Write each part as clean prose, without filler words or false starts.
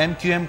MQM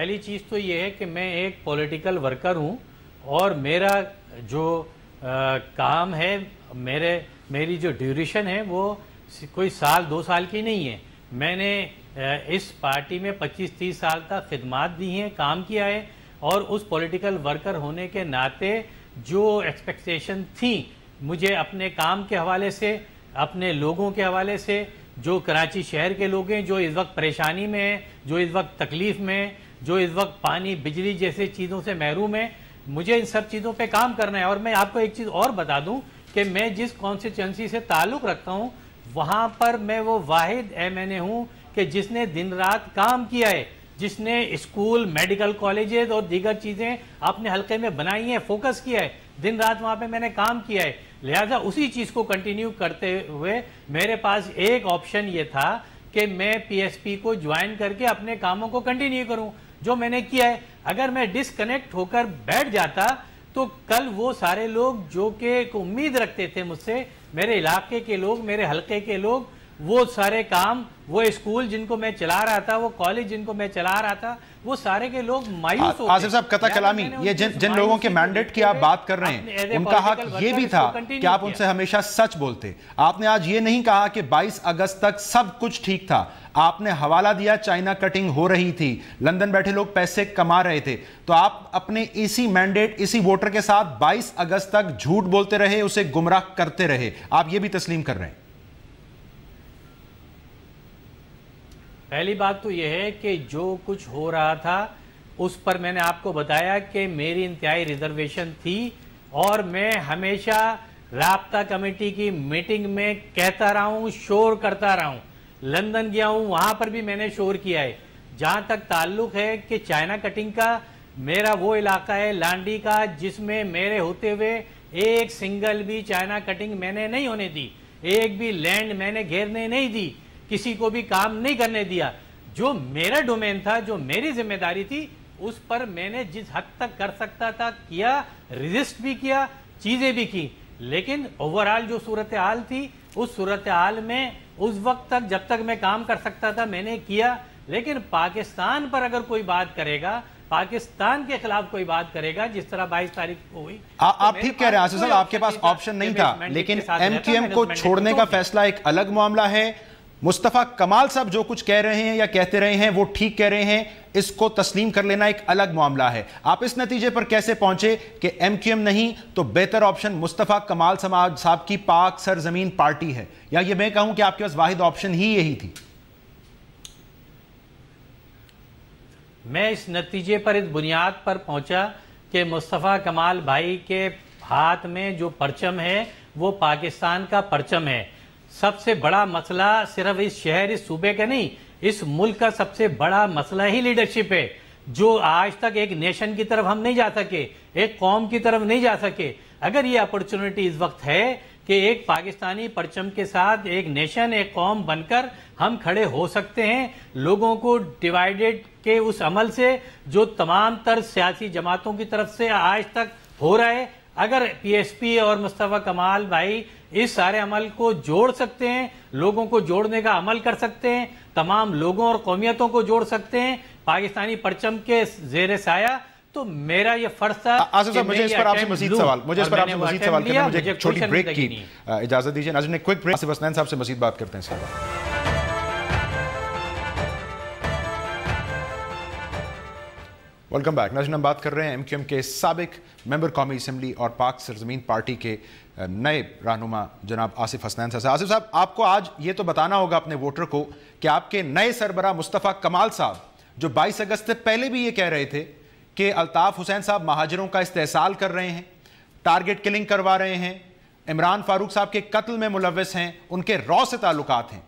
پہلی چیز تو یہ ہے کہ میں ایک پولیٹیکل ورکر ہوں اور میرا جو کام ہے میری جو ڈیوریشن ہے وہ کوئی سال 2 سال کی نہیں ہے. میں نے اس پارٹی میں 25-30 سال تک خدمات دی ہیں, کام کیا ہے, اور اس پولیٹیکل ورکر ہونے کے ناطے جو ایکسپیکٹیشن تھیں مجھے اپنے کام کے حوالے سے, اپنے لوگوں کے حوالے سے, جو کراچی شہر کے لوگ ہیں جو اس وقت پریشانی میں ہیں, جو اس وقت تکلیف میں ہیں, جو اس وقت پانی بجلی جیسے چیزوں سے محروم ہیں, مجھے ان سب چیزوں پہ کام کرنا ہے. اور میں آپ کو ایک چیز اور بتا دوں کہ میں جس کانسٹیچوئنسی سے تعلق رکھتا ہوں وہاں پر میں وہ واحد MNA ہوں کہ جس نے دن رات کام کیا ہے, جس نے اسکول, میڈیکل کالجز اور دیگر چیزیں اپنے حلقے میں بنائی ہیں, فوکس کیا ہے, دن رات وہاں پہ میں نے کام کیا ہے. لہذا اسی چیز کو کنٹینیو کرتے ہوئے میرے پاس ایک آپشن یہ تھا کہ میں PSP کو جوائن کر کے اپنے کاموں کو کنٹینیو کروں, جو میں نے کیا ہے. اگر میں ڈسکنیکٹ ہو کر بیٹھ جاتا تو کل وہ سارے لوگ جو کہ ایک امید رکھتے تھے مجھ سے, میرے علاقے کے لوگ, میرے حلقے کے لوگ, وہ سارے کام, وہ اسکول جن کو میں چلا رہا تھا, وہ کالج جن کو میں چلا رہا تھا, وہ سارے کے لوگ مایوس ہوتے. آصف صاحب قطع کلامی, یہ جن لوگوں کے مینڈیٹ کی آپ بات کر رہے ہیں ان کا حق یہ بھی تھا کہ آپ ان سے ہمیشہ سچ بولتے. آپ نے آج یہ نہیں کہا کہ 22 اگست تک سب کچھ ٹھیک تھا. آپ نے حوالہ دیا چائنا کٹنگ ہو رہی تھی, لندن بیٹھے لوگ پیسے کما رہے تھے, تو آپ اپنے اسی مینڈیٹ, اسی ووٹر کے ساتھ 22 اگست تک جھوٹ بولتے رہے, اسے گمراہ کرتے رہے. آپ یہ بھی تسلیم کر رہے ہیں؟ پہلی بات تو یہ ہے کہ جو کچھ ہو رہا تھا اس پر میں نے آپ کو بتایا کہ میری انتہائی ریزرویشن تھی, اور میں ہمیشہ رابطہ کمیٹی کی میٹنگ میں کہتا رہا ہوں, شور کرتا رہا ہوں. لندن گیا ہوں, وہاں پر بھی میں نے شور کیا ہے. جہاں تک تعلق ہے کہ چائنا کٹنگ کا, میرا وہ علاقہ ہے لانڈی کا جس میں میرے ہوتے ہوئے ایک سنگل بھی چائنا کٹنگ میں نے نہیں ہونے دی, ایک بھی لینڈ میں نے گھیرنے نہیں دی, کسی کو بھی کام نہیں کرنے دیا. جو میرا ڈومین تھا, جو میری ذمہ داری تھی, اس پر میں نے جس حد تک کر سکتا تھا کیا, ریزسٹ بھی کیا, چیزیں بھی کی. لیکن اوورآل جو صورتحال تھی, اس صورتحال میں اس وقت تک جب تک میں کام کر سکتا تھا میں نے کیا. لیکن پاکستان پر اگر کوئی بات کرے گا, پاکستان کے خلاف کوئی بات کرے گا, جس طرح 22 تاریخ کو ہوئی, آپ ٹھیک کہہ رہے ہیں آصف صاحب, آپ کے پاس آپشن نہیں تھا. لیکن MQM کو چھوڑنے کا فیصلہ ایک الگ معاملہ ہے. مصطفیٰ کمال صاحب جو کچھ کہہ رہے ہیں یا کہتے رہے ہیں وہ ٹھیک کہہ رہے ہیں, اس کو تسلیم کر لینا ایک الگ معاملہ ہے. آپ اس نتیجے پر کیسے پہنچے کہ MQM نہیں تو بہتر آپشن مصطفیٰ کمال صاحب کی پاک سرزمین پارٹی ہے, یا یہ میں کہوں کہ آپ کے پاس واحد آپشن ہی یہی تھی؟ میں اس نتیجے پر اس بنیاد پر پہنچا کہ مصطفیٰ کمال بھائی کے ہاتھ میں جو پرچم ہے وہ پاکستان کا پرچم ہے. سب سے بڑا مسئلہ صرف اس شہر, اس صوبے کا نہیں, اس ملک کا سب سے بڑا مسئلہ ہی لیڈرشپ ہے. جو آج تک ایک نیشن کی طرف ہم نہیں جا سکے, ایک قوم کی طرف نہیں جا سکے. اگر یہ اپرچونٹی اس وقت ہے کہ ایک پاکستانی پرچم کے ساتھ ایک نیشن, ایک قوم بن کر ہم کھڑے ہو سکتے ہیں, لوگوں کو ڈیوائیڈڈ کے اس عمل سے جو تمام تر سیاسی جماعتوں کی طرف سے آج تک ہو رہا ہے, اگر PSP اور مصطفیٰ کمال بھائی اس سارے عمل کو جوڑ سکتے ہیں, لوگوں کو جوڑنے کا عمل کر سکتے ہیں, تمام لوگوں اور قومیتوں کو جوڑ سکتے ہیں پاکستانی پرچم کے زیر سایہ, تو میرا یہ فرض تھا. آصف صاحب مجھے اس پر آپ سے مزید سوال کرنا, مجھے ایک چھوٹی بریک کی اجازت دیجیے. ناظرین ایک کوئک بریک, آصف حسنین صاحب سے مزید بات کرتے ہیں اس کے بعد. Welcome back. ناظرین ہم بات کر رہے ہیں MQM کے سابق ممبر قومی اسمبلی اور پاک سرزمین پارٹی کے نئے رہنما جناب آصف حسنین صاحب. آصف صاحب, آپ کو آج یہ تو بتانا ہوگا اپنے ووٹر کو کہ آپ کے نئے سربراہ مصطفیٰ کمال صاحب, جو 22 اگست سے پہلے بھی یہ کہہ رہے تھے کہ الطاف حسین صاحب مہاجروں کا استحصال کر رہے ہیں, ٹارگٹ کلنگ کروا رہے ہیں, عمران فاروق صاحب کے قتل میں ملوث ہیں, ان کے را سے تعلقات ہیں,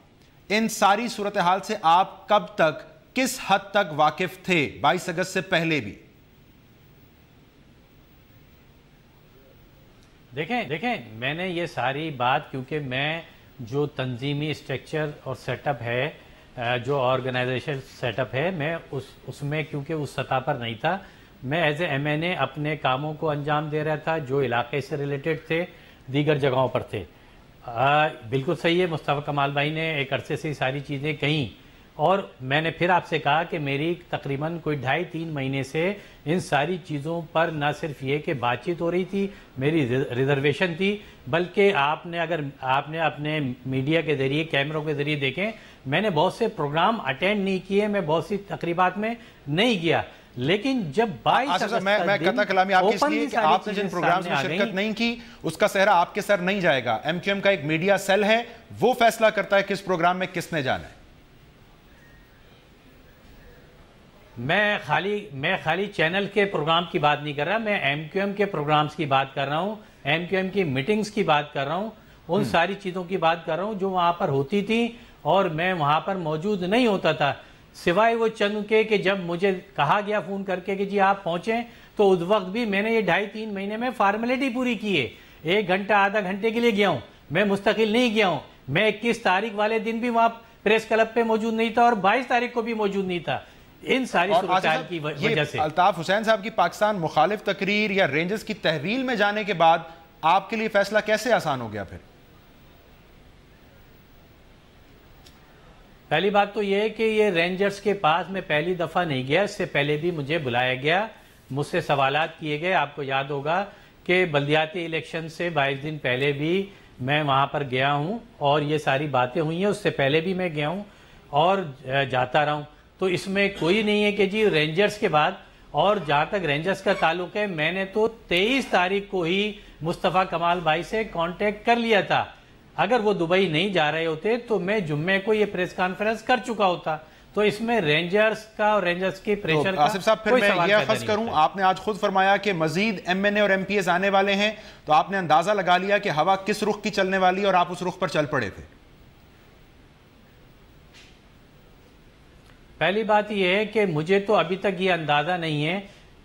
ان ساری صورتحال سے آپ کب تک, کس حد تک واقف تھے 22 اگست سے پہلے بھی؟ دیکھیں میں نے یہ ساری بات, کیونکہ میں جو تنظیمی اسٹرکچر اور سیٹ اپ ہے, جو آرگنائزیشن سیٹ اپ ہے, میں اس میں کیونکہ اس سطح پر نہیں تھا, میں ایز اے MNA اپنے کاموں کو انجام دے رہا تھا جو علاقے سے ریلیٹڈ تھے, دیگر جگہوں پر تھے. بالکل صحیح ہے, مصطفیٰ کمال بھائی نے ایک عرصے سے ساری چیزیں کہیں, اور میں نے پھر آپ سے کہا کہ میری تقریباً کوئی 2.5-3 مہینے سے ان ساری چیزوں پر نہ صرف یہ کہ بات چیت ہو رہی تھی، میری ریزرویشن تھی، بلکہ آپ نے اپنے میڈیا کے ذریعے، کیمروں کے ذریعے دیکھیں، میں نے بہت سے پروگرام اٹینڈ نہیں کیے، میں بہت سی تقریبات میں نہیں گیا، لیکن جب 22 اگست میں قطع کلامی آپ کی اس لیے کہ آپ نے جن پروگرامز میں شرکت نہیں کی اس کا صحرا آپ کے سر نہیں جائے گا. ایم کیو ایم کا ایک میڈیا سیل ہے، وہ فیصلہ کرتا ہے کس پروگرام میں کس نے جانا ہے. میں خالی چینل کے پروگرام کی بات نہیں کر رہا، میں ایم کیو ایم کے پروگرامز کی بات کر رہا ہوں، ایم کیو ایم کی میٹنگز کی بات کر رہا ہوں، ان ساری چیزوں کی بات کر رہا ہوں جو وہاں پر ہوتی تھی اور میں وہاں پر موجود نہیں ہوتا تھا، سوائے وہ چند کے کہ جب مجھے کہا گیا فون کر کے کہ جی آپ پہنچیں، تو اس وقت بھی میں نے یہ 2.5-3 مہینے میں فارمیلٹی پوری کی ہے. 1 گھنٹہ آدھا گھنٹے کے لیے گیا ہوں، میں مستقل نہیں گیا ہوں. میں 21 تاریخ والے دن بھی وہاں پریس کلب پہ موجود نہیں تھا اور 22 تاریخ کو بھی موجود نہیں تھا. ان ساری صورتحال کی وجہ سے الطاف حسین صاحب کی پاکستان مخالف تقریر یا رینجرز کی تحویل میں جانے کے بعد آپ کے لیے فیصلہ کیسے آسان ہو گیا؟ پھر پہلی بات تو یہ ہے کہ یہ رینجرز کے پاس میں پہلی دفعہ نہیں گیا، اس سے پہلے بھی مجھے بلایا گیا، مجھ سے سوالات کیے گئے. آپ کو یاد ہوگا کہ بلدیاتی الیکشن سے 22 دن پہلے بھی میں وہاں پر گیا ہوں اور یہ ساری باتیں ہوئی ہیں. اس سے پہلے بھی میں گیا ہوں اور جاتا رہا ہوں. تو اس میں کوئی نہیں ہے کہ جی رینجرز کے بعد. اور جہاں تک رینجرز کا تعلق ہے، میں نے تو 23 تاریخ کو ہی مصطفیٰ کمال بھائی سے کانٹیکٹ کر لیا تھا. اگر وہ دبئی نہیں جا رہے ہوتے تو میں جمعے کو یہ پریس کانفرنس کر چکا ہوتا. تو اس میں رینجرز کا اور رینجرز کے پریشر کا آصف صاحب پھر میں یہ اخذ کروں، آپ نے آج خود فرمایا کہ مزید ایم این اے اور ایم پی ایز آنے والے ہیں، تو آپ نے اندازہ لگا لیا کہ ہوا کس رخ کی چلنے والی اور آپ اس رخ پر چل پڑے تھے. پہلی بات یہ ہے کہ مجھے تو ابھی تک یہ اندازہ نہیں ہے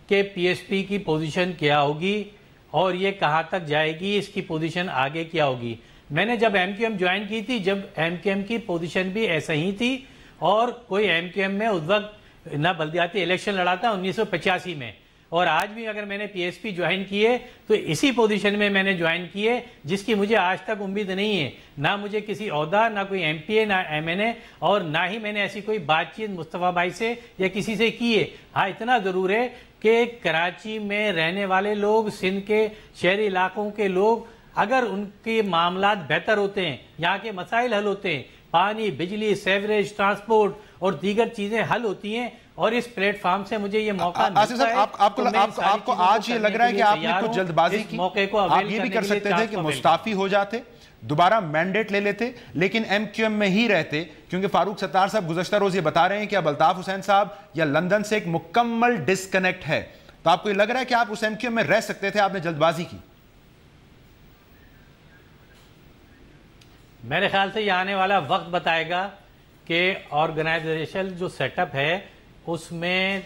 کہ پی ایس پی کی پوزیشن کیا ہوگی اور یہ کہاں تک جائے گی، اس کی پوزیشن آگے کیا ہوگی. میں نے جب ایم کیو ایم جوائن کی تھی، جب ایم کیو ایم کی پوزیشن بھی ایسا ہی تھی اور کوئی ایم کیو ایم میں اس وقت نہ بلدیاتی الیکشن لڑا تھا 1985 میں، اور آج بھی اگر میں نے پی ایس پی جوائن کیے تو اسی پوزیشن میں نے جوائن کیے جس کی مجھے آج تک امید نہیں ہے. نہ مجھے کسی عہدہ، نہ کوئی ایم پی اے، نہ ایم این اے، اور نہ ہی میں نے ایسی کوئی بات چیت مصطفیٰ بھائی سے یا کسی سے کی ہے. ہاں اتنا ضرور ہے کہ کراچی میں رہنے والے لوگ، سندھ کے شہری علاقوں کے لوگ، اگر ان کے معاملات بہتر ہوتے ہیں، یہاں کے مسائل حل ہوتے ہیں، پانی، بجلی، سیوریج، ٹرانسپورٹ اور دیگر چیزیں حل ہوتی ہیں، اور اس پلیٹ فارم سے مجھے یہ موقع ملتا ہے. آپ کو آج یہ لگ رہا ہے کہ آپ نے کچھ جلد بازی کی؟ آپ یہ بھی کر سکتے تھے کہ مستعفی ہو جاتے، دوبارہ مینڈیٹ لے لیتے، لیکن ایم کیو ایم میں ہی رہتے، کیونکہ فاروق ستار صاحب گزشتہ روز یہ بتا رہے ہیں کہ اب الطاف حسین صاحب یا لندن سے ایک مکمل ڈسکنیکٹ ہے. تو آپ کو یہ لگ رہا ہے کہ آپ اس ایم کیو ایم میں رہ سکتے تھے، آپ نے جلد بازی کی؟ میرے خیال سے یہ آنے والا وقت بتائے گا کہ آرگنائزیشن جو سیٹ اپ ہے اس میں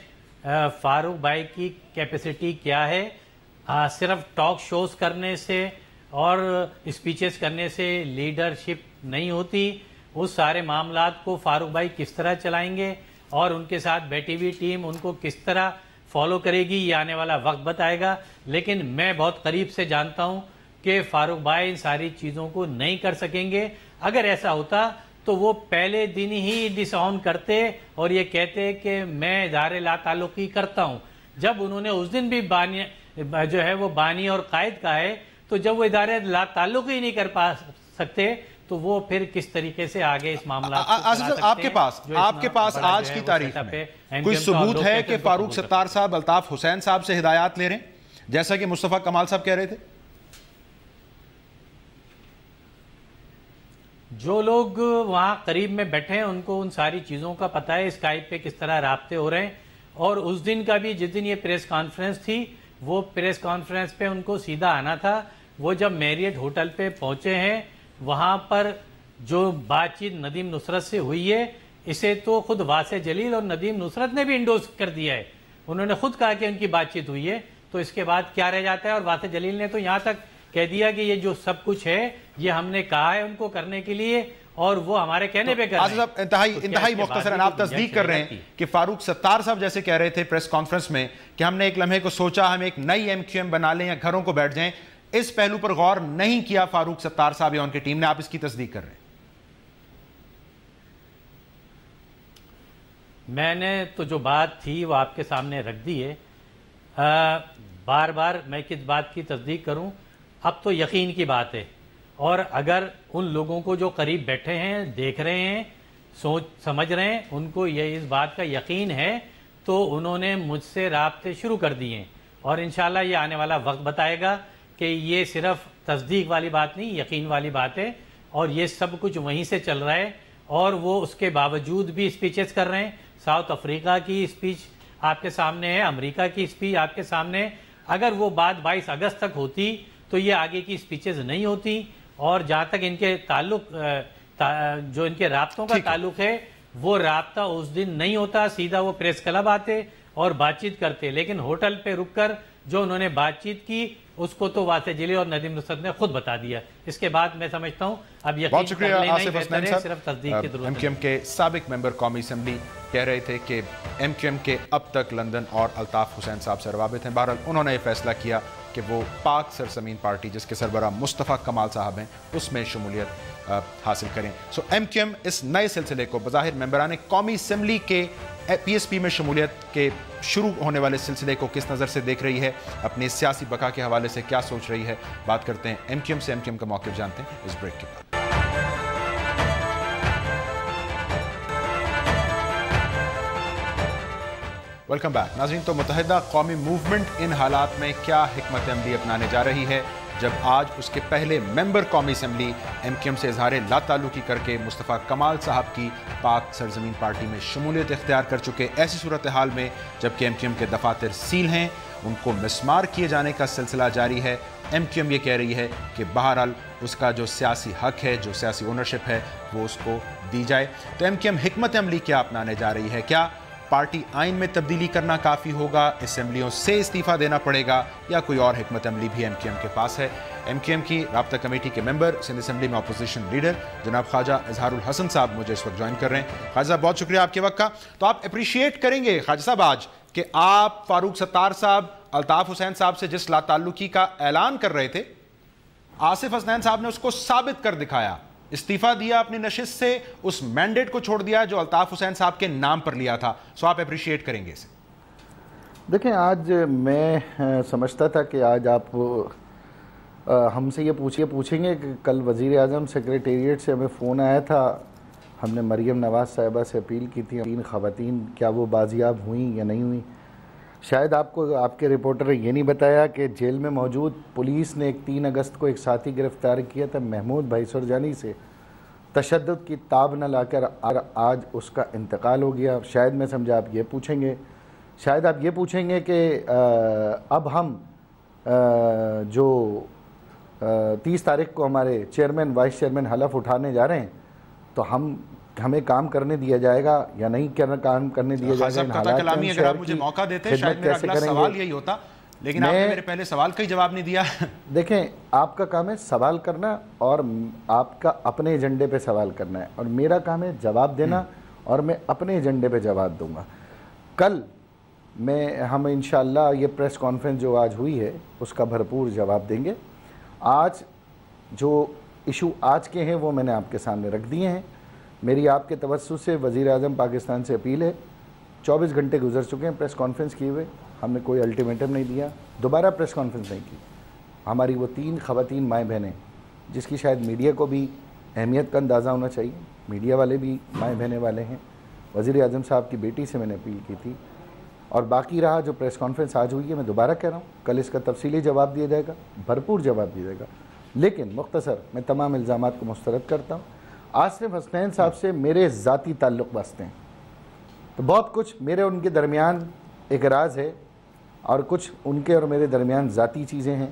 فاروق بھائی کی کیپیسٹی کیا ہے. صرف ٹاک شوز کرنے سے اور اسپیچز کرنے سے لیڈرشپ نہیں ہوتی. اس سارے معاملات کو فاروق بھائی کس طرح چلائیں گے اور ان کے ساتھ بیٹھی ہوئی ٹیم ان کو کس طرح فالو کرے گی، یہ آنے والا وقت بتائے گا. لیکن میں بہت قریب سے جانتا ہوں کہ فاروق بھائی ان ساری چیزوں کو نہیں کر سکیں گے. اگر ایسا ہوتا تو وہ پہلے دن ہی ڈس آن کرتے اور یہ کہتے کہ میں ادارے لا تعلقی کرتا ہوں. جب انہوں نے اس دن بھی جو ہے وہ بانی اور قائد کا ہے، تو جب وہ ادارے لا تعلقی نہیں کر پا سکتے تو وہ پھر کس طریقے سے آگے اس معاملات کو چلا سکتے ہیں. آپ کے پاس آج کی تاریخ میں کوئی ثبوت ہے کہ فاروق ستار صاحب الطاف حسین صاحب سے ہدایات لے رہے ہیں جیسا کہ مصطفیٰ کمال صاحب کہہ رہے تھے؟ جو لوگ وہاں قریب میں بیٹھے ہیں ان کو ان ساری چیزوں کا پتہ ہے، اسکائپ پہ کس طرح رابطے ہو رہے ہیں. اور اس دن کا بھی جس دن یہ پریس کانفرنس تھی، وہ پریس کانفرنس پہ ان کو سیدھا آنا تھا. وہ جب میریٹ ہوٹل پہ پہنچے ہیں، وہاں پر جو بات چیت ندیم نصرت سے ہوئی ہے، اسے تو خود واسع جلیل اور ندیم نصرت نے بھی انڈوز کر دیا ہے. انہوں نے خود کہا کہ ان کی بات چیت ہوئی ہے. تو اس کے بعد کیا رہ جاتا ہے؟ اور واسع جلیل نے تو یہاں تک کہہ دیا کہ یہ جو سب کچھ ہے یہ ہم نے کہا ہے ان کو کرنے کے لیے اور وہ ہمارے کہنے پہ کر رہے ہیں. انتہائی مختصراً آپ تصدیق کر رہے ہیں کہ فاروق ستار صاحب جیسے کہہ رہے تھے پریس کانفرنس میں کہ ہم نے ایک لمحے کو سوچا ہم ایک نئی ایم کیو ایم بنا لیں یا گھروں کو بیٹھ جائیں، اس پہلو پر غور نہیں کیا فاروق ستار صاحب یا ان کی ٹیم نے، آپ اس کی تصدیق کر رہے ہیں؟ میں نے تو جو بات تھی وہ آپ کے سامنے رکھ دی ہے. بار بار میں کس بات کی تصدیق کروں؟ اب تو یقین کی بات ہے، اور اگر ان لوگوں کو جو قریب بیٹھے ہیں، دیکھ رہے ہیں، سوچ سمجھ رہے ہیں، ان کو یہ اس بات کا یقین ہے تو انہوں نے مجھ سے رابطے شروع کر دیے ہیں، اور انشاءاللہ یہ آنے والا وقت بتائے گا کہ یہ صرف تصدیق والی بات نہیں، یقین والی بات ہے، اور یہ سب کچھ وہیں سے چل رہا ہے. اور وہ اس کے باوجود بھی اسپیچز کر رہے ہیں. ساؤتھ افریقہ کی اسپیچ آپ کے سامنے ہے، امریکہ کی اسپیچ آپ کے سامنے ہے. اگر وہ بات 22 اگست تک ہوتی تو یہ آگے کی اسپیچز نہیں ہوتی. اور جہاں تک ان کے تعلق جو ان کے رابطوں کا تعلق ہے، وہ رابطہ اس دن نہیں ہوتا، سیدھا وہ پریس کلب آتے اور بات چیت کرتے. لیکن ہوٹل پہ رک کر جو انہوں نے بات چیت کی اس کو تو واسع جلی اور ندیم نصرت نے خود بتا دیا. اس کے بعد میں سمجھتا ہوں اب بہت شکریہ آصف حسنین صاحب. صرف تصدیق کی ضرورت ہے. ایم کیو ایم کے سابق ممبر قومی اسمبلی کہہ رہے تھے کہ ایم کیو ایم کے اب تک لندن اور الطاف حسین صاحب سے روابط ہیں. بہرحال انہوں نے یہ فیصلہ کیا کہ وہ پاک سرزمین پارٹی جس کے سربراہ مصطفیٰ کمال صاحب ہیں اس میں شمولیت حاصل کریں. سو ایم کیو ایم اس نئے سلسلے کو بظاہر ممبران قومی اسمبلی کے پی ایس پی میں شمولیت کے شروع ہونے والے سلسلے کو کس نظر سے دیکھ رہی ہے، اپنی سیاسی بقا کے حوالے سے کیا سوچ رہی ہے. بات کرتے ہیں ایم کیو ایم سے. ایم کیو ایم کا موقف جانتے ہیں اس بریک کے بعد. ویلکم بیک ناظرین. تو متحدہ قومی موومنٹ ان حالات میں کیا حکمت عملی اپنانے جا رہی ہے جب آج اس کے پہلے ممبر قومی اسمبلی ایم کیو ایم سے اظہار لا تعلقی کر کے مصطفیٰ کمال صاحب کی پاک سرزمین پارٹی میں شمولیت اختیار کر چکے. ایسی صورتحال میں جبکہ ایم کیو ایم کے دفاتر سیل ہیں، ان کو مسمار کیے جانے کا سلسلہ جاری ہے. ایم کیو ایم یہ کہہ رہی ہے کہ بہرحال اس کا جو سیاسی حق ہے، جو سیاسی اونرشپ ہے، وہ اس کو دی جائے. تو ایم کیو ایم حکمت عملی کیا اپنانے جا رہی ہے؟ کیا پارٹی آئین میں تبدیلی کرنا کافی ہوگا، اسمبلیوں سے استعفیٰ دینا پڑے گا، یا کوئی اور حکمت عملی بھی ایم کیو ایم کے پاس ہے؟ ایم کیو ایم کی رابطہ کمیٹی کے ممبر سندھ اسمبلی میں اپوزیشن لیڈر جناب خواجہ اظہار الحسن صاحب مجھے اس وقت جوائن کر رہے ہیں. خواجہ صاحب بہت شکریہ آپ کے وقت کا. تو آپ اپریشیٹ کریں گے خواجہ صاحب آج کہ آپ فاروق ستار صاحب الطاف حسین صاحب سے جس لا تعلقی کا اعلان کر رہے تھے، آصف حسنین صاحب نے اس کو ثابت کر دکھایا، استعفیٰ دیا اپنی نشست سے، اس مینڈیٹ کو چھوڑ دیا جو الطاف حسین صاحب کے نام پر لیا تھا. سو آپ اپریشیٹ کریں گے اسے؟ دیکھیں، آج میں سمجھتا تھا کہ آج آپ ہم سے یہ پوچھیں گے کہ کل وزیر اعظم سیکریٹریٹ سے ہمیں فون آیا تھا، ہم نے مریم نواز صاحبہ سے اپیل کی تھی 3 خواتین کیا وہ بازیاب ہوئیں یا نہیں ہوئیں. شاید آپ کو آپ کے رپورٹر نے یہ نہیں بتایا کہ جیل میں موجود پولیس نے 3 اگست کو ایک ساتھی گرفتار کیا تھا محمود بھائی سرجانی سے، تشدد کی تاب نہ لا کر آج اس کا انتقال ہو گیا. شاید میں سمجھا آپ یہ پوچھیں گے، شاید آپ یہ پوچھیں گے کہ اب ہم جو 30 تاریخ کو ہمارے چیئرمین وائس چیئرمین حلف اٹھانے جا رہے ہیں تو ہمیں کام کرنے دیا جائے گا یا نہیں کام کرنے دیا جائے گا. خواجہ کلامی اگر آپ مجھے موقع دیتے شاید میرا اگلا سوال یہی ہوتا، لیکن آپ نے میرے پہلے سوال کا ہی جواب نہیں دیا. دیکھیں، آپ کا کام ہے سوال کرنا اور آپ کا اپنے ایجنڈے پہ سوال کرنا ہے، اور میرا کام ہے جواب دینا اور میں اپنے ایجنڈے پہ جواب دوں گا. کل ہم انشاءاللہ یہ پریس کانفرنس جو آج ہوئی ہے اس کا بھرپور جواب دیں گے. آج جو ایشو آج کے ہیں وہ میں نے آپ کے سامنے رکھ دیے ہیں. میری آپ کے توسط سے وزیر اعظم پاکستان سے اپیل ہے، 24 گھنٹے گزر چکے ہیں پریس کانفرنس کیے ہوئے، ہم نے کوئی الٹیمیٹم نہیں دیا، دوبارہ پریس کانفرنس نہیں کی. ہماری وہ 3 خواتین مائیں بہنیں جس کی شاید میڈیا کو بھی اہمیت کا اندازہ ہونا چاہیے، میڈیا والے بھی مائیں بہنے والے ہیں. وزیر اعظم صاحب کی بیٹی سے میں نے اپیل کی تھی. اور باقی رہا جو پریس کانفرنس آج ہوئی ہے، میں دوبارہ کہہ رہا ہوں کل اس کا تفصیلی جواب دیا جائے گا، بھرپور جواب دیا جائے گا. لیکن مختصر میں تمام الزامات کو مسترد کرتا ہوں. آصف حسنین صاحب سے میرے ذاتی تعلق واسطے ہیں، تو بہت کچھ میرے ان کے درمیان ایک راز ہے اور کچھ ان کے اور میرے درمیان ذاتی چیزیں ہیں.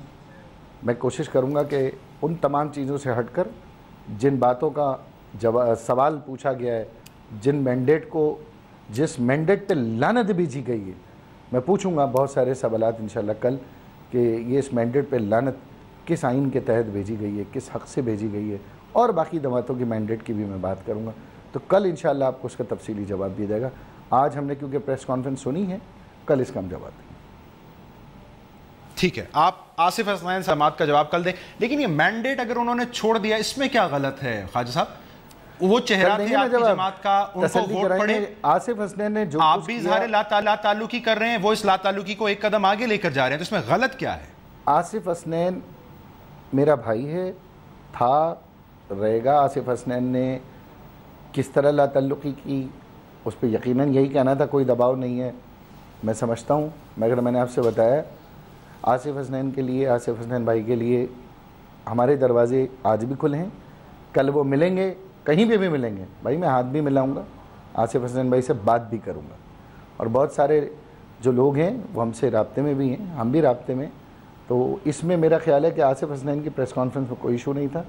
میں کوشش کروں گا کہ ان تمام چیزوں سے ہٹ کر جن باتوں کا سوال پوچھا گیا ہے، جس مینڈیٹ پہ لعنت بھیجی گئی ہے، میں پوچھوں گا بہت سارے سوالات انشاءاللہ کل کہ یہ اس مینڈیٹ پہ لعنت کس آئین کے تحت بھیجی گئی ہے، کس حق سے بھیجی گئی ہے، اور باقی دماتوں کی مینڈیٹ کی بھی میں بات کروں گا. تو کل انشاءاللہ آپ کو اس کا تفصیلی جواب دیا جائے گا. آج ہم نے کیونکہ پریس کانفرنس سنی ہے، کل اس کا ہم جواب دیں گے. ٹھیک ہے، آپ آصف حسنین صاحب کا جواب کل دیں. لیکن یہ مینڈیٹ اگر انہوں نے چھوڑ دیا اس میں کیا غلط ہے خواجہ صاحب؟ وہ چہرہ تھے آپ کی جماعت کا، ان کو ووٹ پڑے. آصف حسنین نے جو آپ بھی اظہار لا تعلقی کر رہے ہیں، وہ اس لا تعلقی کو ایک قدم آگے لے کر جا رہے ہیں، تو اس میں غلط کیا ہے؟ آصف حسنین میرا بھائی ہے، تھا، رہے گا. آصف حسنین نے کس طرح لا تعلقی کی اس پہ یقیناً یہی کہنا تھا، کوئی دباؤ نہیں ہے، میں سمجھتا ہوں. مگر میں نے آپ سے بتایا آصف حسنین کے لیے، آصف حسنین بھائی کے لیے ہمارے دروازے آج بھی کھلے ہیں. کل وہ ملیں گے، کہیں بھی ملیں گے بھائی، میں ہاتھ بھی ملاؤں گا، آصف حسنین بھائی سے بات بھی کروں گا. اور بہت سارے جو لوگ ہیں وہ ہم سے رابطے میں بھی ہیں، ہم بھی رابطے میں. تو اس میں میرا خیال ہے کہ آصف حسنین کی پریس کانفرنس میں کوئی ایشو نہیں تھا،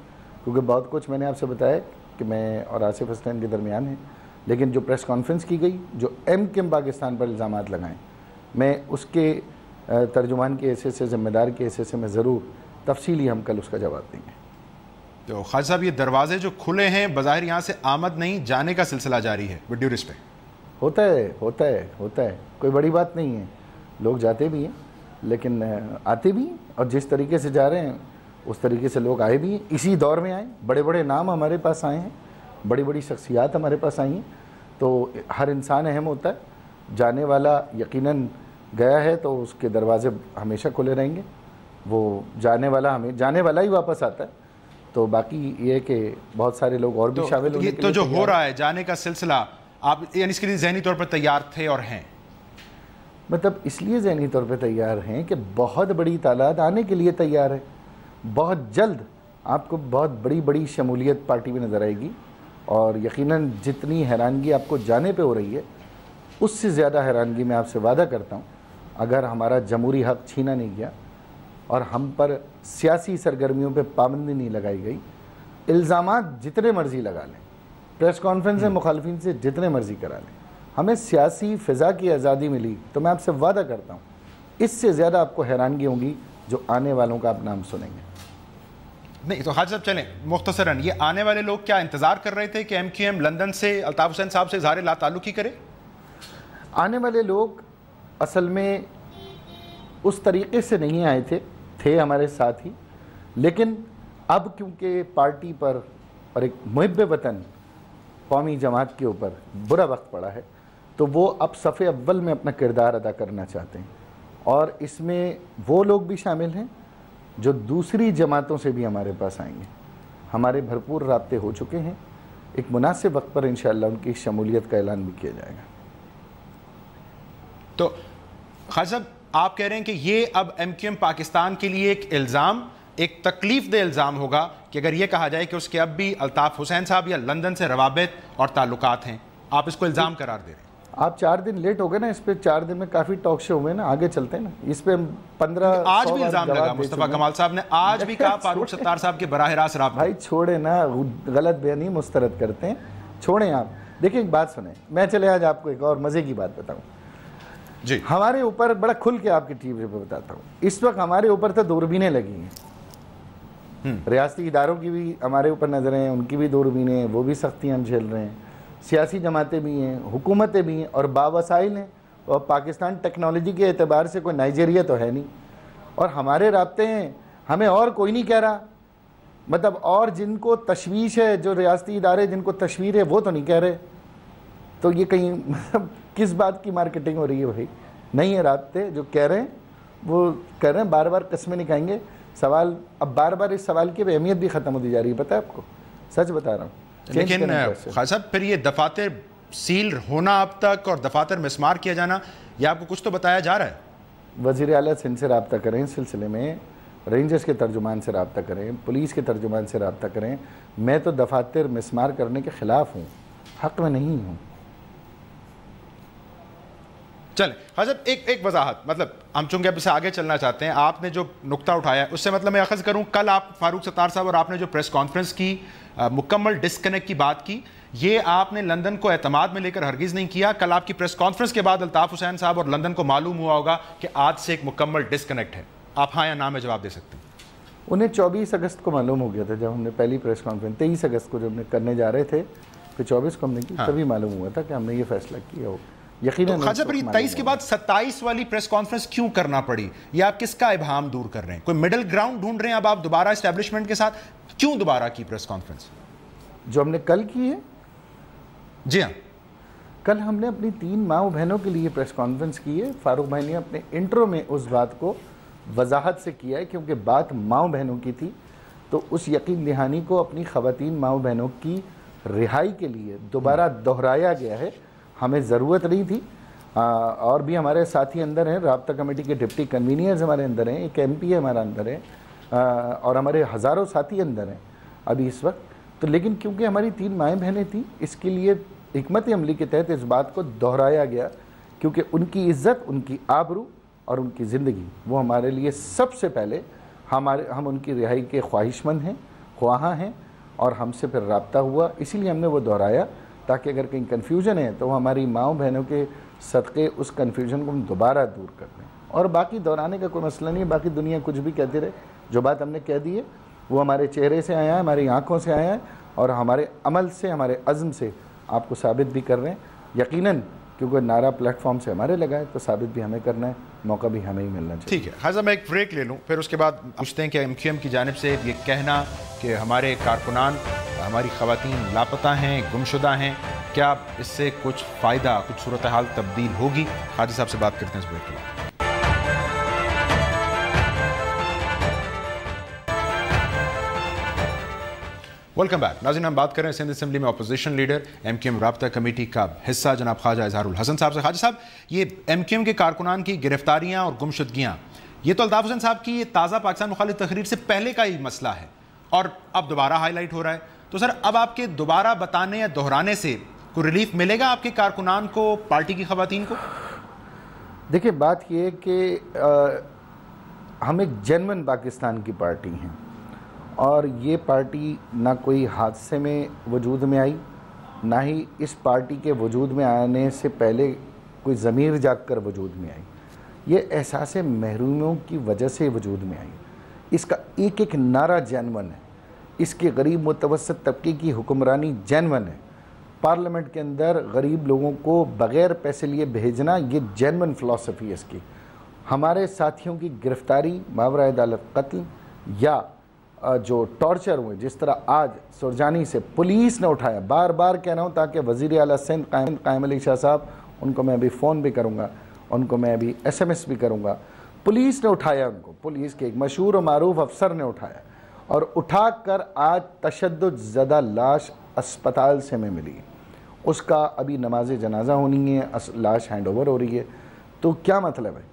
کیونکہ بہت کچھ میں نے آپ سے بتایا کہ میں اور آصف حسنین کے درمیان ہے. لیکن جو پریس کانفرنس کی گئی، جو MKM پاکستان پر الزامات لگائیں، میں اس کے ترجمان کے حیثیت سے، ذمہ دار کے حیثیت سے میں ضرور تفصیلی ہم کل اس کا جواب دیں گے. تو خالد صاحب یہ دروازے جو کھلے ہیں، بظاہر یہاں سے آمد نہیں جانے کا سلسلہ جاری ہے، ود ڈیو ریسپیکٹ. ہوتا ہے، کوئی بڑی بات نہیں ہے. لوگ جاتے بھی ہیں لیکن آتے بھی ہیں، اور جس طریقے سے جا رہے ہیں اس طریقے سے لوگ آئے بھی ہیں. اسی دور میں آئے، بڑے بڑے نام ہمارے پاس آئے ہیں، بڑی بڑی شخصیات ہمارے پاس آئی ہیں. تو ہر انسان اہم ہوتا ہے. جانے والا یقیناً گیا ہے تو اس کے دروازے ہمیشہ کھلے رہیں گے. وہ جانے والا ہی واپس آتا ہے. تو باقی یہ کہ بہت سارے لوگ اور بھی شامل ہونے کے لیے، تو جو ہو رہا ہے جانے کا سلسلہ، آپ یعنی اس کے لیے ذہنی طور پر تیار تھے اور ہیں؟ مطلب اس لیے ذہنی طور پہ تیار ہیں کہ بہت بڑی تعداد آنے کے لیے تیار ہے. بہت جلد آپ کو بہت بڑی شمولیت پارٹی میں نظر آئے گی. اور یقیناً جتنی حیرانگی آپ کو جانے پہ ہو رہی ہے، اس سے زیادہ حیرانگی میں آپ سے وعدہ کرتا ہوں اگر ہمارا جمہوری حق چھینا نہیں گیا اور ہم پر سیاسی سرگرمیوں پہ پابندی نہیں لگائی گئی. الزامات جتنے مرضی لگا لیں، پریس کانفرنس مخالفین سے جتنے مرضی کرا لیں، ہمیں سیاسی فضا کی آزادی ملی تو میں آپ سے وعدہ کرتا ہوں اس سے زیادہ آپ کو حیرانگی ہوں گی جو آنے والوں کا آپ نام سنیں گے. نہیں تو حاج صاحب چلیں مختصراً، یہ آنے والے لوگ کیا انتظار کر رہے تھے کہ MKM لندن سے الطاف حسین صاحب سے اظہار لا تعلقی کرے؟ آنے والے لوگ اصل میں اس طریقے سے نہیں آئے تھے ہمارے ساتھ ہی. لیکن اب کیونکہ پارٹی پر اور ایک محب وطن قومی جماعت کے اوپر برا وقت پڑا ہے تو وہ اب صف اول میں اپنا کردار ادا کرنا چاہتے ہیں. اور اس میں وہ لوگ بھی شامل ہیں جو دوسری جماعتوں سے بھی ہمارے پاس آئیں گے. ہمارے بھرپور رابطے ہو چکے ہیں. ایک مناسب وقت پر انشاءاللہ ان کی شمولیت کا اعلان بھی کیا جائے گا. تو خالد صاحب آپ کہہ رہے ہیں کہ یہ اب MKM پاکستان کے لیے ایک الزام، ایک تکلیف دہ الزام ہوگا کہ اگر یہ کہا جائے کہ اس کے اب بھی الطاف حسین صاحب یا لندن سے روابط اور تعلقات ہیں، آپ اس کو الزام قرار دے رہے ہیں. آپ 4 دن لیٹ ہو گئے نا اس پہ. 4 دن میں کافی ٹاک شو ہوئے نا، آگے چلتے ہیں نا اس پہ. 15 آج بھی الزام لگا مصطفیٰ کمال صاحب نے، آج بھی کہا فاروق ستار صاحب کے براہ راست رابطے. بھائی چھوڑے نا، غلط بیانی مسترد کرتے ہیں، چھوڑیں آپ. دیکھیں ایک بات سنیں، میں چلے آج آپ کو ایک اور مزے کی بات بتاؤں. جی ہمارے اوپر بڑا کھل کے آپ کی ٹی وی پہ بتاتا ہوں، اس وقت ہمارے اوپر تو دوربینیں لگی ہیں. ریاستی اداروں کی بھی ہمارے اوپر نظریں ہیں، ان کی بھی دوربینیں، وہ بھی سختیاں ہم جھیل رہے ہیں. سیاسی جماعتیں بھی ہیں، حکومتیں بھی ہیں اور باوسائل ہیں. اور پاکستان ٹیکنالوجی کے اعتبار سے کوئی نائجیریا تو ہے نہیں. اور ہمارے رابطے ہیں، ہمیں اور کوئی نہیں کہہ رہا. مطلب اور جن کو تشویش ہے، جو ریاستی ادارے جن کو تشویر ہے، وہ تو نہیں کہہ رہے. تو یہ کہیں مطلب کس بات کی مارکیٹنگ ہو رہی ہے بھائی؟ نہیں ہے رابطے. جو کہہ رہے ہیں وہ کہہ رہے ہیں، بار بار قسمیں نہیں کھائیں گے. سوال اب بار بار اس سوال کی اہمیت بھی ختم ہوتی جا رہی ہے، پتہ ہے آپ کو، سچ بتا رہا ہوں. لیکن خالد صاحب پھر یہ دفاتر سیل ہونا اب تک اور دفاتر مسمار کیا جانا، یہ آپ کو کچھ تو بتایا جا رہا ہے؟ وزیر اعلیٰ سندھ سے رابطہ کریں اس سلسلے میں، رینجرز کے ترجمان سے رابطہ کریں، پولیس کے ترجمان سے رابطہ کریں. میں تو دفاتر مسمار کرنے کے خلاف ہوں، حق میں نہیں ہوں. چلیں حضرت ایک وضاحت، مطلب ہم چونکہ اب اسے آگے چلنا چاہتے ہیں، آپ نے جو نقطہ اٹھایا اس سے مطلب میں اخذ کروں، کل آپ فاروق ستار صاحب اور آپ نے جو پریس کانفرنس کی، مکمل ڈسکنیکٹ کی بات کی، یہ آپ نے لندن کو اعتماد میں لے کر ہرگز نہیں کیا. کل آپ کی پریس کانفرنس کے بعد الطاف حسین صاحب اور لندن کو معلوم ہوا ہوگا کہ آج سے ایک مکمل ڈسکنیکٹ ہے. آپ ہاں یا نہ میں جواب دے سکتے ہیں. انہیں 24 اگست کو معلوم ہو گیا تھا جب ہم نے پہلی پریس کانفرنس، 23 اگست کو جب ہم نے کرنے جا رہے تھے، پھر 24 کو ہم نے کی، تبھی معلوم ہوا تھا کہ ہم نے یہ فیصلہ کیا ہو. یقیناً 23 کے بعد 27 والی پریس کانفرنس کیوں کرنا پڑی؟ یہ آپ کس کا ابہام دور کر رہے ہیں؟ کوئی مڈل گراؤنڈ ڈھونڈ رہے ہیں اب آپ دوبارہ اسٹیبلشمنٹ کے ساتھ؟ کیوں دوبارہ کی پریس کانفرنس؟ جو ہم نے کل کی ہے؟ جی ہاں، کل ہم نے اپنی 3 ماؤں بہنوں کے لیے پریس کانفرنس کی ہے. فاروق بھائی نے اپنے انٹرو میں اس بات کو وضاحت سے کیا ہے، کیونکہ بات ماؤں بہنوں کی تھی، تو اس یقین دہانی کو اپنی خواتین ماؤں بہنوں کی رہائی کے لیے دوبارہ دہرایا گیا ہے. ہمیں ضرورت نہیں تھی. اور بھی ہمارے ساتھی اندر ہیں، رابطہ کمیٹی کے ڈپٹی کنوینئرز ہمارے اندر ہیں، ایک ایم پی ہمارا اندر ہے، اور ہمارے ہزاروں ساتھی اندر ہیں ابھی اس وقت. تو لیکن کیونکہ ہماری 3 مائیں بہنیں تھیں، اس کے لیے حکمت عملی کے تحت اس بات کو دہرایا گیا، کیونکہ ان کی عزت، ان کی آبرو اور ان کی زندگی وہ ہمارے لیے سب سے پہلے، ہم ان کی رہائی کے خواہش مند ہیں، خواہاں ہیں، اور ہم سے پھر رابطہ ہوا، اسی لیے ہم نے وہ دہرایا تاکہ اگر کہیں کنفیوژن ہے تو ہماری ماؤں بہنوں کے صدقے اس کنفیوژن کو ہم دوبارہ دور کر دیں. اور باقی دہرانے کا کوئی مسئلہ نہیں ہے. باقی دنیا کچھ بھی کہتے رہے، جو بات ہم نے کہہ دی ہے وہ ہمارے چہرے سے آیا ہے، ہماری آنکھوں سے آیا ہے، اور ہمارے عمل سے، ہمارے عزم سے آپ کو ثابت بھی کر رہے ہیں. یقیناً کیونکہ نعرہ پلیٹ فارم سے ہمارے لگا ہے تو ثابت بھی ہمیں کرنا ہے، موقع بھی ہمیں ہی ملنا چاہیے. ٹھیک ہے حاضر، میں ایک بریک لے لوں، پھر اس کے بعد پوچھتے ہیں کہ ایم کیو ایم کی جانب سے یہ کہنا کہ ہمارے کارکنان، ہماری خواتین لاپتہ ہیں، گمشدہ ہیں، کیا اس سے کچھ فائدہ، کچھ صورتحال تبدیل ہوگی؟ حاجی صاحب سے بات کرتے ہیں اس بریک کے بعد. Welcome back. ناظرین، ہم بات کر رہے ہیں سندھ اسمبلی میں opposition leader, M Q M رابطہ کمیٹی کا حصہ جناب خواجہ اظہار الحسن صاحب سے. خواجہ صاحب، یہ ایم کیو ایم کے کارکنان کی گرفتاریاں اور گمشدگیاں، یہ تو الطاف حسین صاحب کی یہ تازہ پاکستان مخالف تحریر سے پہلے کا ہی مسئلہ ہے اور اب دوبارہ ہائی لائٹ ہو رہا ہے. تو سر، اب آپ کے دوبارہ بتانے یا دہرانے سے کوئی ریلیف ملے گا آپ کے کارکنان کو، پارٹی کی خواتین کو؟ دیکھیں، بات یہ ہے کہ ہم ایک جنون پاکستان کی پارٹی ہیں، اور یہ پارٹی نہ کوئی حادثے میں وجود میں آئی، نہ ہی اس پارٹی کے وجود میں آنے سے پہلے کوئی ضمیر جاگ کر وجود میں آئی. یہ احساس محرومیوں کی وجہ سے وجود میں آئی. اس کا ایک ایک نعرہ جینون ہے. اس کے غریب متوسط طبقے کی حکمرانی جینون ہے. پارلیمنٹ کے اندر غریب لوگوں کو بغیر پیسے لیے بھیجنا، یہ جینون فلسفی ہے اس کی. ہمارے ساتھیوں کی گرفتاری، ماورا عدالت قتل، یا جو ٹارچر ہوئے، جس طرح آج سرجانی سے پولیس نے اٹھایا، بار بار کہہ رہا ہوں تاکہ وزیر اعلیٰ سندھ قائم علی شاہ صاحب، ان کو میں ابھی فون بھی کروں گا، ان کو میں ابھی ایس ایم ایس بھی کروں گا. پولیس نے اٹھایا ان کو، پولیس کے ایک مشہور و معروف افسر نے اٹھایا، اور اٹھا کر آج تشدد زدہ لاش اسپتال سے میں ملی. اس کا ابھی نماز جنازہ ہونی ہے، لاش ہینڈ اوور ہو رہی ہے. تو کیا مطلب ہے؟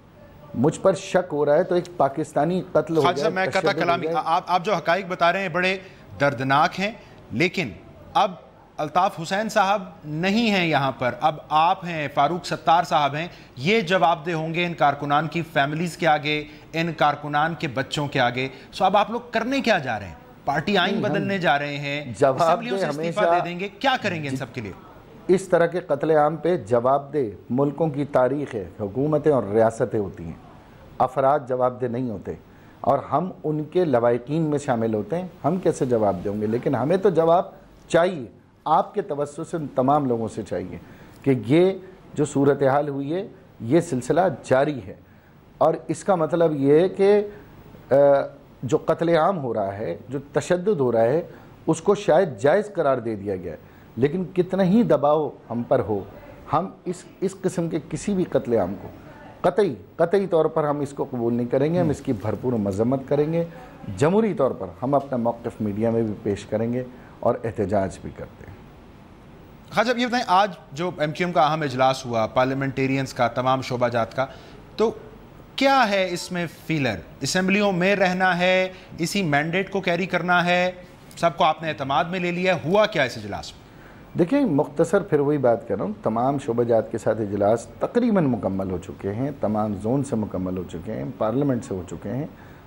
مجھ پر شک ہو رہا ہے تو ایک پاکستانی قتل ہو گیا. میں قطع کلامی، آپ جو حقائق بتا رہے ہیں بڑے دردناک ہیں، لیکن اب الطاف حسین صاحب نہیں ہیں یہاں پر، اب آپ ہیں، فاروق ستار صاحب ہیں. یہ جواب دہ ہوں گے ان کارکنان کی فیملیز کے آگے، ان کارکنان کے بچوں کے آگے. سو اب آپ لوگ کرنے کیا جا رہے ہیں؟ پارٹی آئین بدلنے جا رہے ہیں، اسمبلیوں سے استعفیٰ دے دیں گے، کیا کریں گے ان سب کے لیے؟ اس طرح کے قتل عام پہ جواب دہ ملکوں کی تاریخ ہے، حکومتیں اور ریاستیں ہوتی ہیں، افراد جواب دہ نہیں ہوتے، اور ہم ان کے لواحقین میں شامل ہوتے ہیں. ہم کیسے جواب دیں گے؟ لیکن ہمیں تو جواب چاہیے، آپ کے توسط سے ان تمام لوگوں سے چاہیے کہ یہ جو صورتحال ہوئی ہے یہ سلسلہ جاری ہے. اور اس کا مطلب یہ ہے کہ جو قتل عام ہو رہا ہے، جو تشدد ہو رہا ہے، اس کو شاید جائز قرار دے دیا گیا ہے، لیکن کتنا ہی دباؤ ہم پر ہو، ہم اس قسم کے کسی بھی قتل عام کو قطعی طور پر ہم اس کو قبول نہیں کریں گے. ہم اس کی بھرپور مذمت کریں گے. جمہوری طور پر ہم اپنا موقف میڈیا میں بھی پیش کریں گے اور احتجاج بھی کرتے ہیں. خواجہ، یہ بتائیں، آج جو ایم کیو ایم کا اہم اجلاس ہوا، پارلیمنٹیرینز کا، تمام شعبہ جات کا، تو کیا ہے اس میں فیلر؟ اسمبلیوں میں رہنا ہے، اسی مینڈیٹ کو کیری کرنا ہے، سب کو آپ نے اعتماد میں لے لیا؟ ہوا کیا اس اجلاس میں؟ دیکھیں، مختصر پھر وہی بات کر رہا ہوں، تمام شعبہ جات کے ساتھ اجلاس تقریباً مکمل ہو چکے ہیں، تمام زون سے مکمل ہو چکے ہیں، پارلیمنٹ سے ہو چکے ہیں،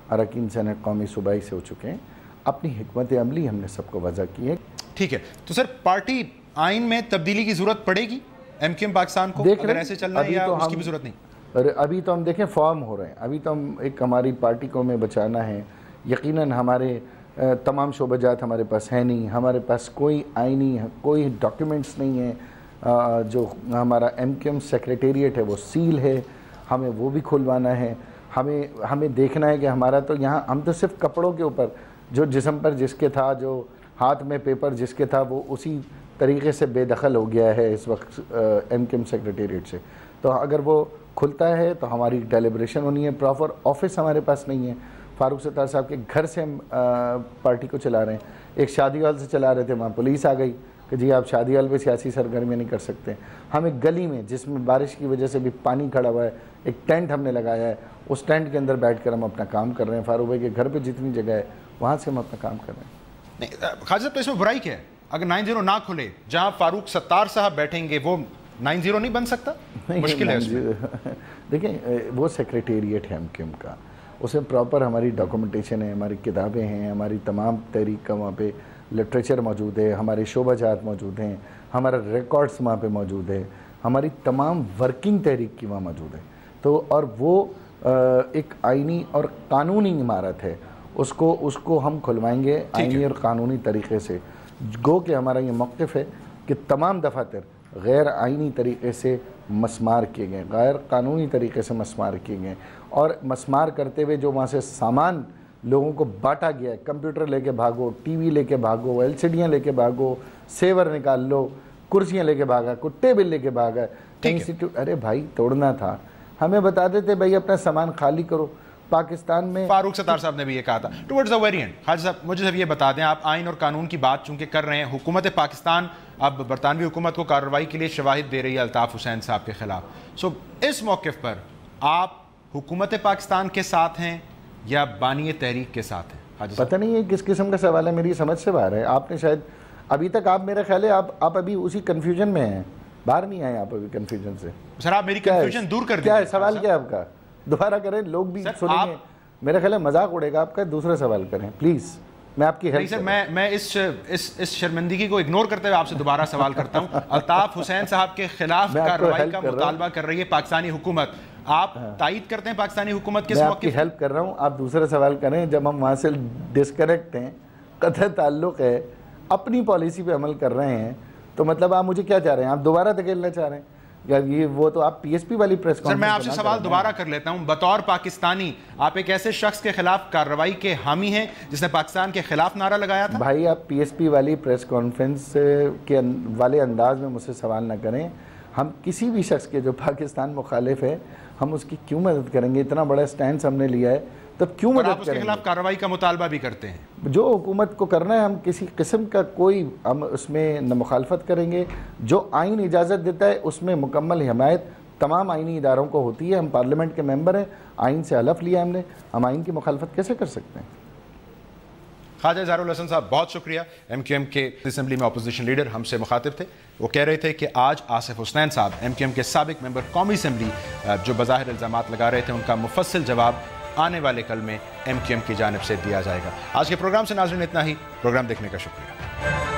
اراکین سینٹ قومی صوبائی سے ہو چکے ہیں. اپنی حکمت عملی ہم نے سب کو وضع کی ہے. ٹھیک ہے، تو سر پارٹی آئین میں تبدیلی کی ضرورت پڑے گی ایم کیو ایم پاکستان کو اگر ایسے چلنا ہے، یا اس کی بھی ضرورت نہیں؟ ابھی تو ہم دیکھیں فارم ہو رہے ہیں، ابھی تو ہم ایک ہماری پارٹی کو ہمیں بچانا ہے. یقیناً ہمارے تمام شعبہ جات ہمارے پاس ہے نہیں، ہمارے پاس کوئی آئینی کوئی ڈاکیومنٹس نہیں ہیں. جو ہمارا ایم کیو ایم سیکریٹریٹ ہے وہ سیل ہے، ہمیں وہ بھی کھلوانا ہے. ہمیں دیکھنا ہے کہ ہمارا تو یہاں ہم تو صرف کپڑوں کے اوپر جو جسم پر جس کے تھا، جو ہاتھ میں پیپر جس کے تھا وہ اسی طریقے سے بے دخل ہو گیا ہے اس وقت ایم کیو ایم سیکریٹریٹ سے. تو اگر وہ کھلتا ہے تو ہماری ڈیلیبریشن ہونی ہے. پراپر آفس ہمارے پاس نہیں ہے. فاروق ستار صاحب کے گھر سے ہم پارٹی کو چلا رہے ہیں. ایک شادی ہال سے چلا رہے تھے, وہاں پولیس آ گئی کہ جی آپ شادی ہال پہ سیاسی سرگرمیاں نہیں کر سکتے. ہم ایک گلی میں جس میں بارش کی وجہ سے بھی پانی کھڑا ہوا ہے, ایک ٹینٹ ہم نے لگایا ہے, اس ٹینٹ کے اندر بیٹھ کر ہم اپنا کام کر رہے ہیں. فاروق بھائی کے گھر پہ جتنی جگہ ہے وہاں سے ہم اپنا کام کر رہے ہیں. نہیں خالد صاحب, تو اس میں برائی کیا ہے؟ اگر 90 نہ کھلے, جہاں فاروق ستار صاحب بیٹھیں گے وہ 90 نہیں بن سکتا؟ مشکل ہے اس میں. دیکھیں وہ سیکریٹریٹ ہے ایم کیو ایم کا, اس میں پراپر ہماری ڈاکومنٹیشن ہے, ہماری کتابیں ہیں, ہماری تمام تحریک کا وہاں پہ لٹریچر موجود ہے, ہمارے شعبہ جات موجود ہیں, ہمارا ریکارڈس وہاں پہ موجود ہے, ہماری تمام ورکنگ تحریک کی وہاں موجود ہے. تو اور وہ ایک آئینی اور قانونی عمارت ہے, اس کو ہم کھلوائیں گے آئینی اور قانونی طریقے سے. گو کہ ہمارا یہ موقف ہے کہ تمام دفاتر غیر آئینی طریقے سے مسمار کیے گئے, غیر قانونی طریقے سے مسمار کیے گئے, اور مسمار کرتے ہوئے جو وہاں سے سامان لوگوں کو بانٹا گیا ہے, کمپیوٹر لے کے بھاگو, ٹی وی لے کے بھاگو, ایل سی ڈیاں لے کے بھاگو, سیور نکال لو, کرسیاں لے کے بھاگا, کوئی ٹیبل لے کے بھاگا, انسٹیٹیوٹ. ارے بھائی توڑنا تھا, ہمیں بتا دیتے بھائی اپنا سامان خالی کرو. پاکستان میں فاروق ستار صاحب نے بھی یہ کہا تھا. ٹوورڈز دا ویری اینڈ خالد صاحب مجھے صرف یہ بتا دیں, آپ آئین اور قانون کی بات چونکہ کر رہے ہیں, حکومت پاکستان اب برطانوی حکومت کو کارروائی کے لیے شواہد دے رہی ہے الطاف حسین صاحب کے خلاف. سو اس موقف پر آپ حکومت پاکستان کے ساتھ ہیں یا بانی تحریک کے ساتھ ہیں؟ پتہ نہیں ہے کس قسم کا سوال ہے, میری سمجھ سے باہر ہے. آپ نے شاید ابھی تک, آپ میرا خیال ہے آپ ابھی اسی کنفیوژن میں ہیں, باہر نہیں آئے آپ ابھی کنفیوژن سے. سر آپ میری کنفیوژن دور کر دیں. کیا ہے سوال, کیا ہے آپ کا؟ دوبارہ کریں, لوگ بھی سنیں گے. میرا خیال ہے مذاق اڑے گا آپ کا. دوسرا سوال کریں پلیز, میں آپ کی ہیلپ. سر میں اس شرمندگی کو اگنور کرتے ہوئے آپ سے دوبارہ سوال کرتا ہوں. الطاف حسین صاحب کے خلاف کارروائی کا مطالبہ کر رہی ہے پاکستانی حکومت, آپ تائید کرتے ہیں پاکستانی حکومت کس موقع؟ میں آپ کی ہیلپ کر رہا ہوں, آپ دوسرا سوال کریں. جب ہم وہاں سے ڈسکنیکٹ ہیں, قطع تعلق ہے, اپنی پالیسی پہ عمل کر رہے ہیں, تو مطلب آپ مجھے کیا چاہ رہے ہیں؟ آپ دوبارہ دھکیلنا چاہ رہے ہیں یا یہ وہ تو آپ پی ایس پی والی پریس کانفرنس. سر میں آپ سے سوال دوبارہ کر لیتا ہوں, بطور پاکستانی آپ ایک ایسے شخص کے خلاف کارروائی کے حامی ہیں جس نے پاکستان کے خلاف نعرہ لگایا تھا؟ بھائی آپ پی ایس پی والی پریس کانفرنس کے والے انداز میں مجھ سے سوال نہ کریں. ہم کسی بھی شخص کے جو پاکستان مخالف ہے, ہم اس کی کیوں مدد کریں گے؟ اتنا بڑا سٹینڈ ہم نے لیا ہے, تب کیوں مدد کریں گے؟ آپ اس کے خلاف کارروائی کا مطالبہ بھی کرتے ہیں. جو حکومت کو کرنا ہے, ہم کسی قسم کا کوئی ہم اس میں نہ مخالفت کریں گے. جو آئین اجازت دیتا ہے اس میں مکمل حمایت تمام آئینی اداروں کو ہوتی ہے. ہم پارلیمنٹ کے ممبر ہیں, آئین سے حلف لیا ہم نے, ہم آئین کی مخالفت کیسے کر سکتے ہیں؟ خواجہ اظہار الحسن صاحب بہت شکریہ. ایم کیو ایم کے اسمبلی میں اپوزیشن لیڈر ہم سے مخاطب تھے. وہ کہہ رہے تھے کہ آج آصف حسنین صاحب ایم کیو ایم کے سابق ممبر قومی اسمبلی جو بظاہر الزامات لگا رہے تھے, ان کا مفصل جواب آنے والے کل میں ایم کیو ایم کی جانب سے دیا جائے گا. آج کے پروگرام سے ناظرین اتنا ہی. پروگرام دیکھنے کا شکریہ.